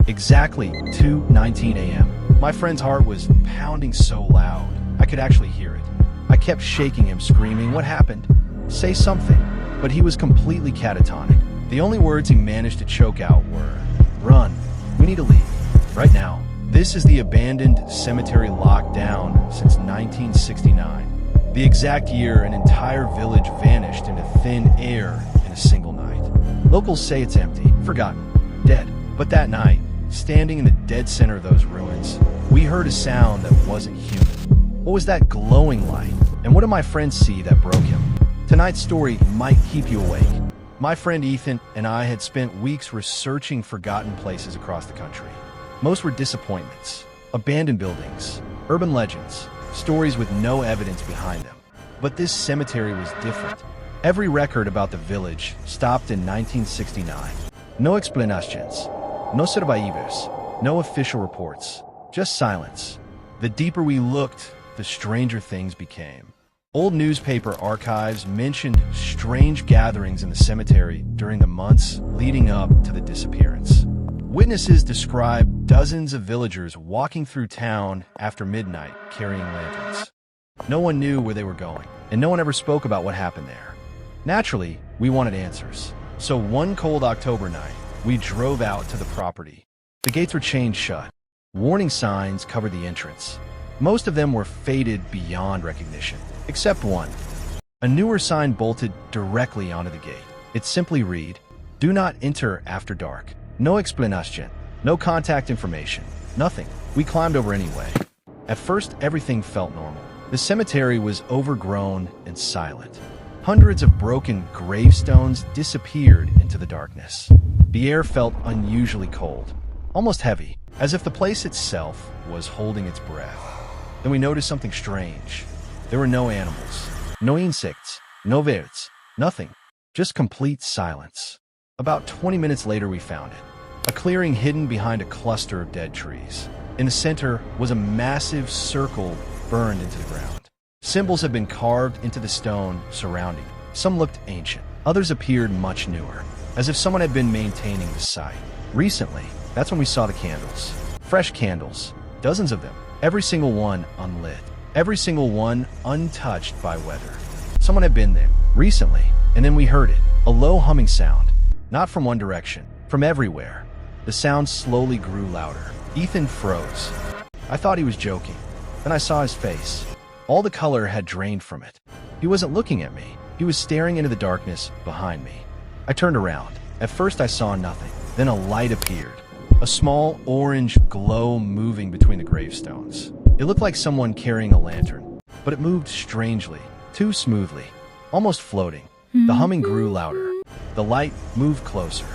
Exactly 2:19 a.m. My friend's heart was pounding so loud, I could actually hear it. I kept shaking him, screaming, "What happened? Say something." But he was completely catatonic. The only words he managed to choke out were, "Run. We need to leave. Right now." This is the abandoned cemetery locked down since 1969. The exact year an entire village vanished into thin air in a single night. Locals say it's empty, forgotten, dead. But that night, standing in the dead center of those ruins, we heard a sound that wasn't human. What was that glowing light? And what did my friend see that broke him? Tonight's story might keep you awake. My friend Ethan and I had spent weeks researching forgotten places across the country. Most were disappointments, abandoned buildings, urban legends, stories with no evidence behind them. But this cemetery was different. Every record about the village stopped in 1969. No explanations, no survivors, no official reports, just silence. The deeper we looked, the stranger things became. Old newspaper archives mentioned strange gatherings in the cemetery during the months leading up to the disappearance. Witnesses described dozens of villagers walking through town after midnight carrying lanterns. No one knew where they were going, and no one ever spoke about what happened there. Naturally, we wanted answers. So one cold October night, we drove out to the property. The gates were chained shut. Warning signs covered the entrance. Most of them were faded beyond recognition, except one. A newer sign bolted directly onto the gate. It simply read, "Do not enter after dark." No explanation, no contact information, nothing. We climbed over anyway. At first, everything felt normal. The cemetery was overgrown and silent. Hundreds of broken gravestones disappeared into the darkness. The air felt unusually cold, almost heavy, as if the place itself was holding its breath. Then we noticed something strange. There were no animals, no insects, no birds, nothing, just complete silence. About 20 minutes later, we found it. A clearing hidden behind a cluster of dead trees. In the center was a massive circle burned into the ground. Symbols had been carved into the stone surrounding it. Some looked ancient. Others appeared much newer, as if someone had been maintaining the site. Recently, that's when we saw the candles. Fresh candles, dozens of them, every single one unlit. Every single one untouched by weather. Someone had been there recently, and then we heard it. A low humming sound. Not from one direction, from everywhere. The sound slowly grew louder. Ethan froze. I thought he was joking. Then I saw his face. All the color had drained from it. He wasn't looking at me. He was staring into the darkness behind me. I turned around. At first I saw nothing. Then a light appeared. A small orange glow moving between the gravestones. It looked like someone carrying a lantern, but it moved strangely, too smoothly, almost floating. The humming grew louder. The light moved closer.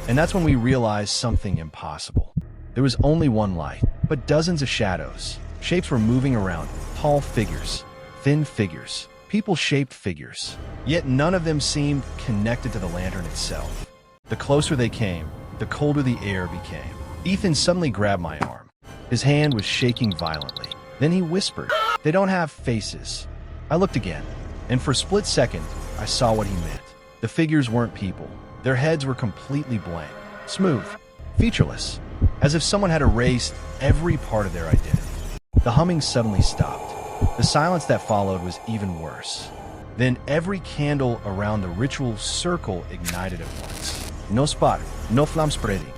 And that's when we realized something impossible. There was only one light, but dozens of shadows. Shapes were moving around, tall figures, thin figures, people-shaped figures. Yet none of them seemed connected to the lantern itself. The closer they came, the colder the air became. Ethan suddenly grabbed my arm. His hand was shaking violently. Then he whispered, "They don't have faces." I looked again, and for a split second, I saw what he meant. The figures weren't people. Their heads were completely blank, smooth, featureless, as if someone had erased every part of their identity. The humming suddenly stopped. The silence that followed was even worse. Then every candle around the ritual circle ignited at once. No spot, no flame spreading,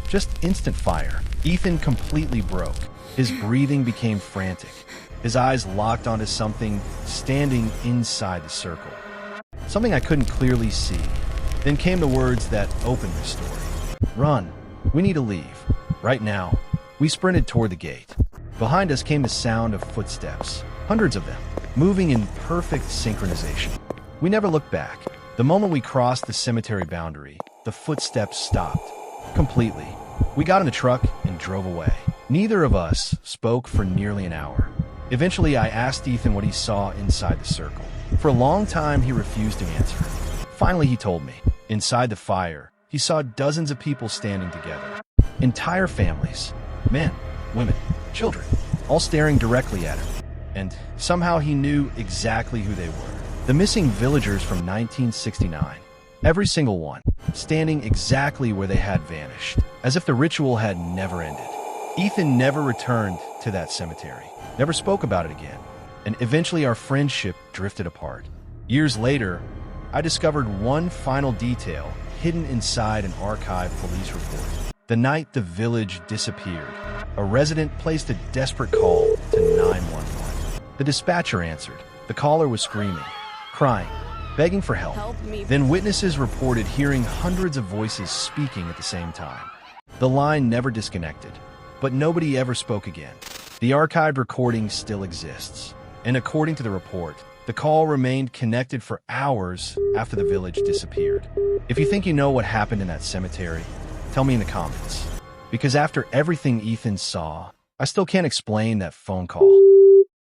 just instant fire. Ethan completely broke. His breathing became frantic. His eyes locked onto something standing inside the circle. Something I couldn't clearly see. Then came the words that opened the story. "Run. We need to leave. Right now." We sprinted toward the gate. Behind us came the sound of footsteps, hundreds of them, moving in perfect synchronization. We never looked back. The moment we crossed the cemetery boundary, the footsteps stopped. Completely. We got in the truck and drove away. Neither of us spoke for nearly an hour. Eventually, I asked Ethan what he saw inside the circle. For a long time, he refused to answer. Finally, he told me. Inside the fire, he saw dozens of people standing together. Entire families. Men, women, children, all staring directly at him. And somehow he knew exactly who they were. The missing villagers from 1969. Every single one, standing exactly where they had vanished. as if the ritual had never ended. Ethan never returned to that cemetery, never spoke about it again, and eventually our friendship drifted apart. Years later, I discovered one final detail hidden inside an archived police report. The night the village disappeared, a resident placed a desperate call to 911. The dispatcher answered. The caller was screaming, crying, begging for help. Help me. Then witnesses reported hearing hundreds of voices speaking at the same time. The line never disconnected, but nobody ever spoke again. The archived recording still exists, and according to the report, the call remained connected for hours after the village disappeared. If you think you know what happened in that cemetery, tell me in the comments. Because after everything Ethan saw, I still can't explain that phone call.